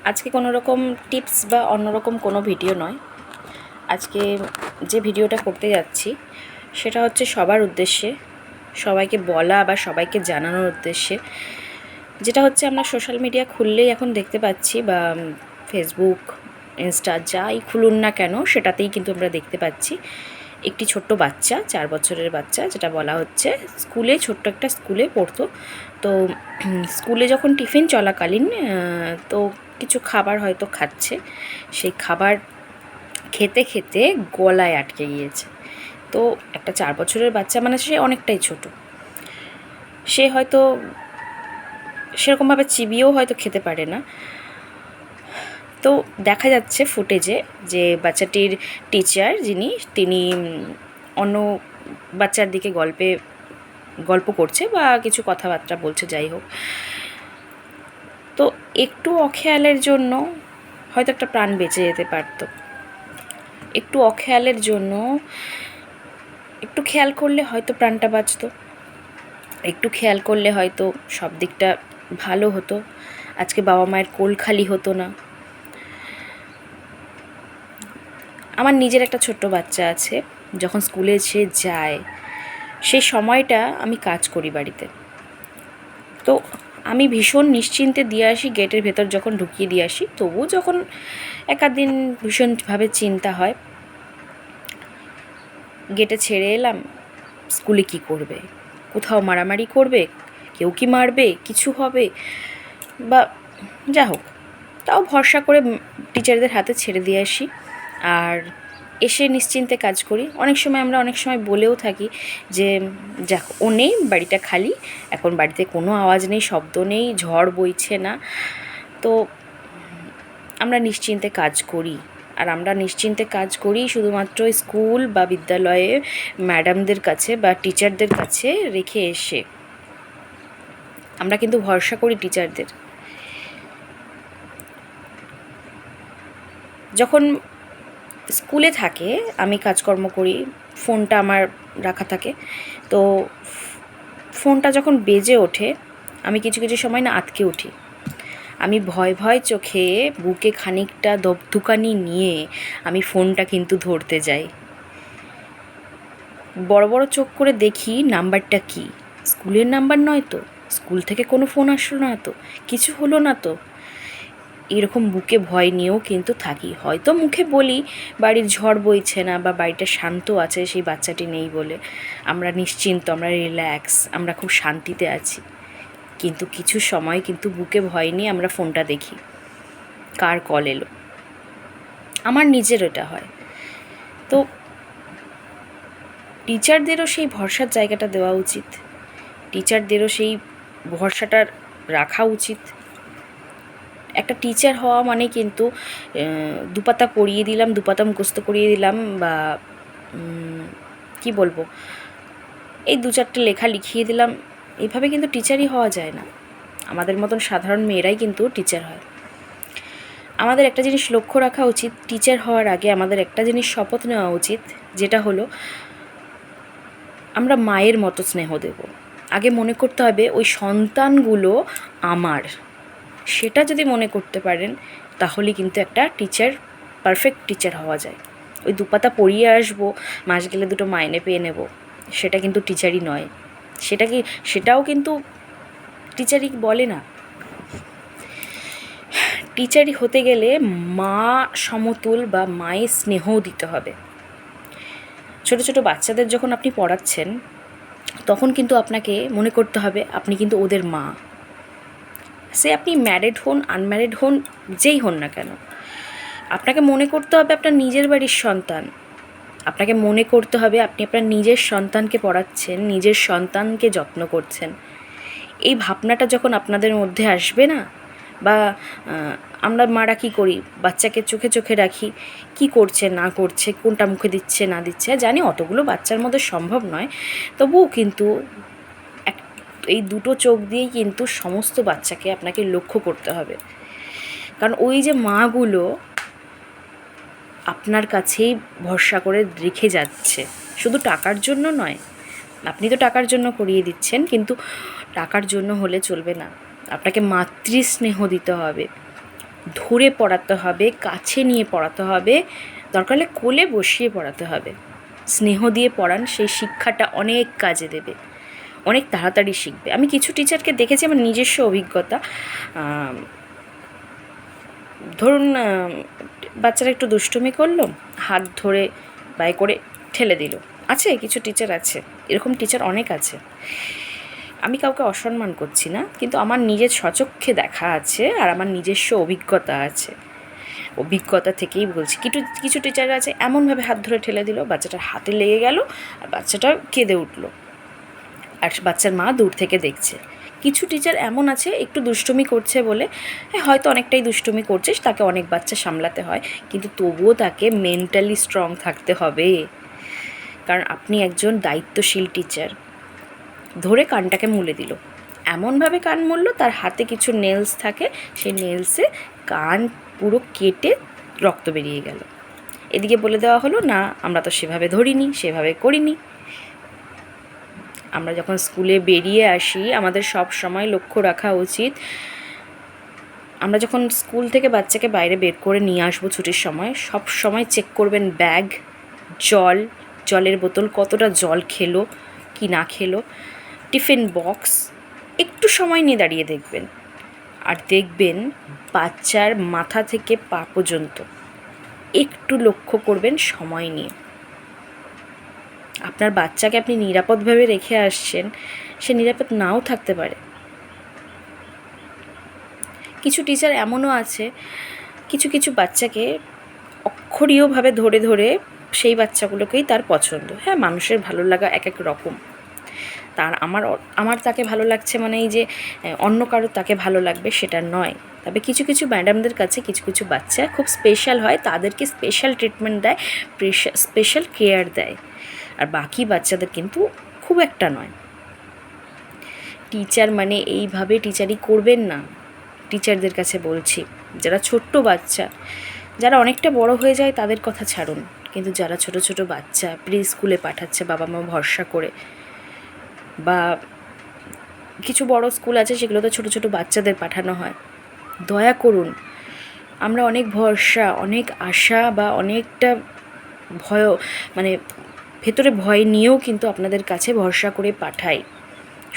আজকে কোনো রকম টিপস বা অন্যরকম কোনো ভিডিও নয়। আজকে যে ভিডিওটা করতে যাচ্ছি সেটা হচ্ছে সবার উদ্দেশ্যে, সবাইকে বলা বা সবাইকে জানানোর উদ্দেশ্যে। যেটা হচ্ছে আমরা সোশ্যাল মিডিয়া খুললেই এখন দেখতে পাচ্ছি, বা ফেসবুক, ইনস্টা যাই খুলুন না কেন সেটাতেই কিন্তু আমরা দেখতে পাচ্ছি একটি ছোট্ট বাচ্চা, 4 বছরের বাচ্চা, যেটা বলা হচ্ছে স্কুলে, ছোট্ট একটা স্কুলে পড়তো। তো স্কুলে যখন টিফিন চলাকালীন তো কিছু খাবার হয়তো খাচ্ছে, সেই খাবার খেতে খেতে গলায় আটকে গিয়েছে। তো একটা 4 বছরের বাচ্চা মানে সে অনেকটাই ছোট, সে হয়তো সেরকমভাবে চিবিয়েও হয়তো খেতে পারে না। তো দেখা যাচ্ছে ফুটেজে যে বাচ্চাটির টিচার যিনি, তিনি অন্য বাচ্চার দিকে গল্প করছে বা কিছু কথাবার্তা বলছে, যাই হোক। তো একটু অখেয়ালের জন্য হয়তো একটা প্রাণ বেঁচে যেতে পারত। একটু অখেয়ালের জন্য, একটু খেয়াল করলে হয়তো প্রাণটা বাঁচত, একটু খেয়াল করলে হয়তো সব দিকটা ভালো হতো। আজকে বাবা মায়ের কোল খালি হতো না। আমার নিজের একটা ছোট্ট বাচ্চা আছে, যখন স্কুলে সে যায় সেই সময়টা আমি কাজ করি বাড়িতে। তো আমি ভীষণ নিশ্চিন্তে দিয়ে আসি, গেটের ভেতর যখন ঢুকিয়ে দিয়ে আসি, তবুও যখন একাদিন ভীষণভাবে চিন্তা হয়, গেটে ছেড়ে এলাম, স্কুলে কি করবে, কোথাও মারামারি করবে, কেউ কি মারবে, কিছু হবে, বা যা হোক। তাও ভরসা করে টিচারদের হাতে ছেড়ে দিয়ে আসি আর এসে নিশ্চিন্তে কাজ করি। অনেক সময় বলেও থাকি যে যাক, ও নেই, বাড়িটা খালি, এখন বাড়িতে কোনো আওয়াজ নেই, শব্দ নেই, ঝড় বইছে না। তো আমরা নিশ্চিন্তে কাজ করি। আর আমরা নিশ্চিন্তে কাজ করি শুধুমাত্র স্কুল বা বিদ্যালয়ে ম্যাডামদের কাছে বা টিচারদের কাছে রেখে এসে। আমরা কিন্তু ভরসা করি টিচারদের। যখন স্কুলে থাকে, আমি কাজকর্ম করি, ফোনটা আমার রাখা থাকে। তো ফোনটা যখন বেজে ওঠে, আমি কিছু কিছু সময় না আঁতকে উঠি। আমি ভয় ভয় চোখে, বুকে খানিকটা দপদুকানি নিয়ে আমি ফোনটা কিন্তু ধরতে যাই। বড় বড় চোখ করে দেখি নাম্বারটা কি, স্কুলের নাম্বার নয় তো, স্কুল থেকে কোনো ফোন আসলো না তো, কিছু হলো না তো। এরকম বুকে ভয় নিয়েও কিন্তু থাকি। হয়তো মুখে বলি বাড়ির ঝড় বইছে না বা বাড়িটা শান্ত আছে, সেই বাচ্চাটি নেই বলে আমরা নিশ্চিন্ত, আমরা রিল্যাক্স, আমরা খুব শান্তিতে আছি। কিন্তু কিছু সময় কিন্তু বুকে ভয় নিয়ে আমরা ফোনটা দেখি, কার কল এলো। আমার নিজের এটা হয়। তো টিচারদেরও সেই ভরসার জায়গাটা দেওয়া উচিত, টিচারদেরও সেই ভরসাটা রাখা উচিত। একটা টিচার হওয়া মানে কিন্তু দুপাতা পড়িয়ে দিলাম, দুপাতা মুখস্থ করিয়ে দিলাম, বা কি বলবো, এই 2-4টে লেখা লিখিয়ে দিলাম, এইভাবে কিন্তু টিচারই হওয়া যায় না। আমাদের মতন সাধারণ মেয়েরাই কিন্তু টিচার হয়। আমাদের একটা জিনিস লক্ষ্য রাখা উচিত, টিচার হওয়ার আগে আমাদের একটা জিনিস শপথ নেওয়া উচিত, যেটা হলো আমরা মায়ের মতো স্নেহ দেব। আগে মনে করতে হবে ওই সন্তানগুলো আমার, সেটা যদি মনে করতে পারেন তাহলে কিন্তু একটা টিচার, পারফেক্ট টিচার হওয়া যায়। ওই দুপাতা পড়িয়ে আসবো, মাস গেলে 2টো মাইনে পেয়ে নেব, সেটা কিন্তু টিচারই নয়। সেটাও কিন্তু টিচারই বলে না। টিচারই হতে গেলে মা সমতুল বা মায়ের স্নেহও দিতে হবে। ছোটো ছোটো বাচ্চাদের যখন আপনি পড়াচ্ছেন, তখন কিন্তু আপনাকে মনে করতে হবে আপনি কিন্তু ওদের মা। সে আপনি ম্যারিড হন, আনম্যারিড হন, যেই হন না কেন, আপনাকে মনে করতে হবে আপনার নিজের বাড়ির সন্তান। আপনাকে মনে করতে হবে আপনি আপনার নিজের সন্তানকে পড়াচ্ছেন, নিজের সন্তানকে যত্ন করছেন। এই ভাবনাটা যখন আপনাদের মধ্যে আসবে না, বা আমরা মারা কী করি, বাচ্চাকে চোখে চোখে রাখি, কি করছে না করছে, কোনটা মুখে দিচ্ছে না দিচ্ছে। জানি অতগুলো বাচ্চার মধ্যে সম্ভব নয়, তবুও কিন্তু এই 2টো চোখ দিয়েই কিন্তু সমস্ত বাচ্চাকে আপনাকে লক্ষ্য করতে হবে। কারণ ওই যে মাগুলো আপনার কাছেই ভরসা করে রেখে যাচ্ছে, শুধু টাকার জন্য নয়। আপনি তো টাকার জন্য করিয়ে দিচ্ছেন, কিন্তু টাকার জন্য হলে চলবে না, আপনাকে মাতৃস্নেহ দিতে হবে। ধরে পড়াতে হবে, কাছে নিয়ে পড়াতে হবে, দরকার হলে কোলে বসিয়ে পড়াতে হবে। স্নেহ দিয়ে পড়ান, সেই শিক্ষাটা অনেক কাজে দেবে, অনেক তাড়াতাড়ি শিখবে। আমি কিছু টিচারকে দেখেছি, আমার নিজস্ব অভিজ্ঞতা। ধরুন বাচ্চারা একটু দুষ্টুমি করলো, হাত ধরে বাই করে ঠেলে দিল, আছে কিছু টিচার আছে, এরকম টিচার অনেক আছে। আমি কাউকে অসম্মান করছি না, কিন্তু আমার নিজের স্বচক্ষে দেখা আছে আর আমার নিজস্ব অভিজ্ঞতা আছে, অভিজ্ঞতা থেকেই বলছি। কিছু টিচার আছে এমনভাবে হাত ধরে ঠেলে দিল, বাচ্চাটার হাতে লেগে গেল আর বাচ্চাটা কেঁদে উঠলো, আর বাচ্চার মা দূর থেকে দেখছে। কিছু টিচার এমন আছে একটু দুষ্টুমি করছে বলে, হ্যাঁ হয়তো অনেকটাই দুষ্টুমি করছিস, তাকে অনেক বাচ্চা সামলাতে হয়, কিন্তু তবুও তাকে মেন্টালি স্ট্রং থাকতে হবে, কারণ আপনি একজন দায়িত্বশীল টিচার। ধরে কানটাকে মুলে দিল, এমনভাবে কান মুলল, তার হাতে কিছু নেলস থাকে, সেই নেলসে কান পুরো কেটে রক্ত বেরিয়ে গেল। এদিকে বলে দেওয়া হলো, না আমরা তো সেভাবে ধরিনি, সেভাবে করিনি। আমরা যখন স্কুলে বেরিয়ে আসি, আমাদের সব সময় লক্ষ্য রাখা উচিত, আমরা যখন স্কুল থেকে বাচ্চাকে বাইরে বের করে নিয়ে আসবো ছুটির সময়, সব সময় চেক করবেন ব্যাগ, জলের বোতল, কতটা জল খেলো কি না খেলো, টিফিন বক্স, একটু সময় নিয়ে দাঁড়িয়ে দেখবেন। আর দেখবেন বাচ্চার মাথা থেকে পা পর্যন্ত একটু লক্ষ্য করবেন সময় নিয়ে। আপনার বাচ্চাকে আপনি নিরাপদভাবে রেখে আসছেন, সে নিরাপদ নাও থাকতে পারে। কিছু টিচার এমনও আছে, কিছু বাচ্চাকে অক্ষরীয়ভাবে ধরে ধরে সেই বাচ্চাগুলোকেই তার পছন্দ। হ্যাঁ, মানুষের ভালো লাগা এক এক রকম। তার আমার তাকে ভালো লাগছে মানে এই যে অন্য কারো তাকে ভালো লাগবে সেটা নয়। তবে কিছু ম্যাডামদের কাছে কিছু বাচ্চা খুব স্পেশাল হয়, তাদেরকে স্পেশাল ট্রিটমেন্ট দেয়, স্পেশাল কেয়ার দেয়, আর বাকি বাচ্চাদের কিন্তু খুব একটা নয়। টিচার মানে এইভাবে টিচারই করবেন না। টিচারদের কাছে বলছি, যারা ছোট্ট বাচ্চা, যারা অনেকটা বড় হয়ে যায় তাদের কথা ছাড়ুন, কিন্তু যারা ছোট বাচ্চা প্রি স্কুলে পাঠাচ্ছে বাবা মা ভরসা করে, বা কিছু বড় স্কুল আছে সেগুলোতে ছোট বাচ্চাদের পাঠানো হয়, দয়া করুন। আমরা অনেক ভরসা, অনেক আশা বা অনেকটা ভয়, মানে ভেতরে ভয় নিয়েও কিন্তু আপনাদের কাছে ভরসা করে পাঠাই,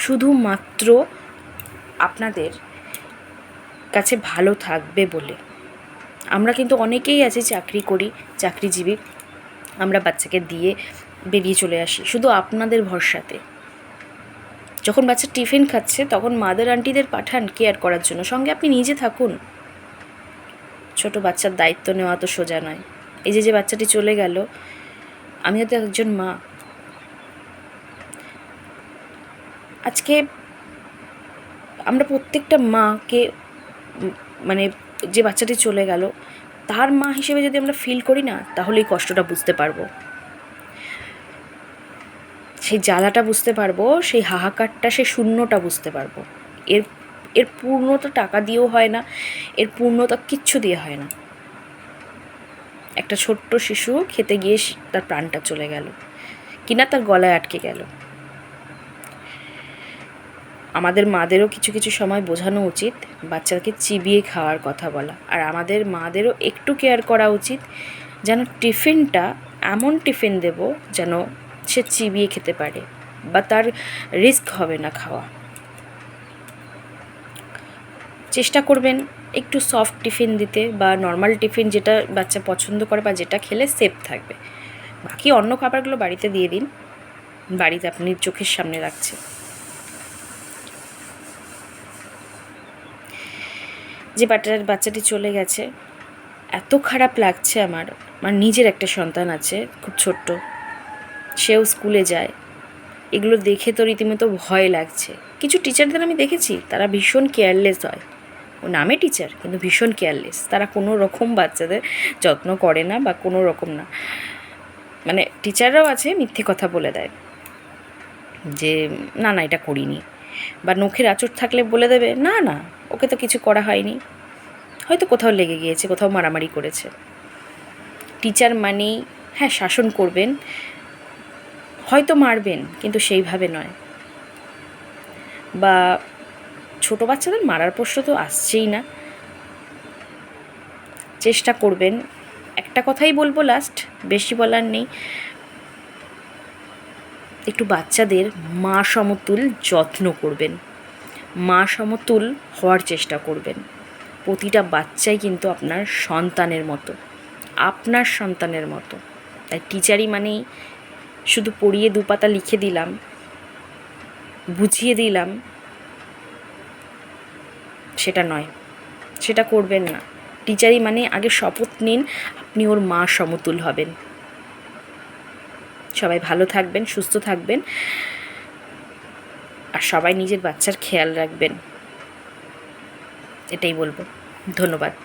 শুধুমাত্র আপনাদের কাছে ভালো থাকবে বলে। আমরা কিন্তু অনেকেই আছি চাকরি করি, চাকরিজীবী, আমরা বাচ্চাকে দিয়ে বেরিয়ে চলে আসি শুধু আপনাদের ভরসাতে। যখন বাচ্চা টিফিন খাচ্ছে তখন মাদার আন্টিদের পাঠান কেয়ার করার জন্য, সঙ্গে আপনি নিজে থাকুন। ছোট বাচ্চার দায়িত্ব নেওয়া তো সোজা নয়। এই যে বাচ্চাটি চলে গেল, আমিও তো একজন মা। আজকে আমরা প্রত্যেকটা মাকে, মানে যে বাচ্চাটি চলে গেল তার মা হিসেবে যদি আমরা ফিল করি না, তাহলে এই কষ্টটা বুঝতে পারবো, সেই জ্বালাটা বুঝতে পারবো, সেই হাহাকারটা, সেই শূন্যটা বুঝতে পারবো। এর পূর্ণতা টাকা দিয়েও হয় না, এর পূর্ণতা কিচ্ছু দিয়ে হয় না। একটা ছোট্ট শিশু খেতে গিয়ে তার প্রাণটা চলে গেল, কিনা তার গলায় আটকে গেল। আমাদের মাদেরও কিছু সময় বোঝানো উচিত, বাচ্চাকে চিবিয়ে খাওয়ার কথা বলা, আর আমাদের মাদেরও একটু কেয়ার করা উচিত, যেন টিফিনটা এমন টিফিন দেব যেন সে চিবিয়ে খেতে পারে বা তার রিস্ক হবে না খাওয়া। চেষ্টা করবেন একটু সফট টিফিন দিতে, বা নর্মাল টিফিন যেটা বাচ্চা পছন্দ করে বা যেটা খেলে সেফ থাকবে। বাকি অন্য খাবারগুলো বাড়িতে দিয়ে দিন, বাড়িতে আপনি চোখের সামনে রাখছে। যে বাচ্চাটি চলে গেছে, এত খারাপ লাগছে আমার নিজের একটা সন্তান আছে খুব ছোট্ট, সেও স্কুলে যায়, এগুলো দেখে তো রীতিমতো ভয় লাগছে। কিছু টিচারদের আমি দেখেছি তারা ভীষণ কেয়ারলেস হয়, ও নামে টিচার কিন্তু ভীষণ কেয়ারলেস, তারা কোনো রকম বাচ্চাদের যত্ন করে না বা কোনো রকম না। মানে টিচাররাও আছে মিথ্যে কথা বলে দেয় যে না এটা করিনি, বা নখের আঁচড় থাকলে বলে দেবে না ওকে তো কিছু করা হয়নি, হয়তো কোথাও লেগে গিয়েছে, কোথাও মারামারি করেছে। টিচার মানেই হ্যাঁ শাসন করবেন, হয়তো মারবেন, কিন্তু সেইভাবে নয়। বা ছোটো বাচ্চাদের মারার প্রশ্ন তো আসছেই না, চেষ্টা করবেন, একটা কথাই বলবো লাস্ট, বেশি বলার নেই, একটু বাচ্চাদের মা সমতুল যত্ন করবেন, মা সমতুল হওয়ার চেষ্টা করবেন। প্রতিটা বাচ্চাই কিন্তু আপনার সন্তানের মতো, আপনার সন্তানের মতো। তাই টিচারই মানেই শুধু পড়িয়ে দুপাতা লিখে দিলাম, বুঝিয়ে দিলাম, সেটা নয়, সেটা করবেন না। টিচারই মানে আগে শপথ নিন আপনি ওর মা সমতুল হবেন। সবাই ভালো থাকবেন, সুস্থ থাকবেন, আর সবাই নিজের বাচ্চার খেয়াল রাখবেন, এটাই বলবো। ধন্যবাদ।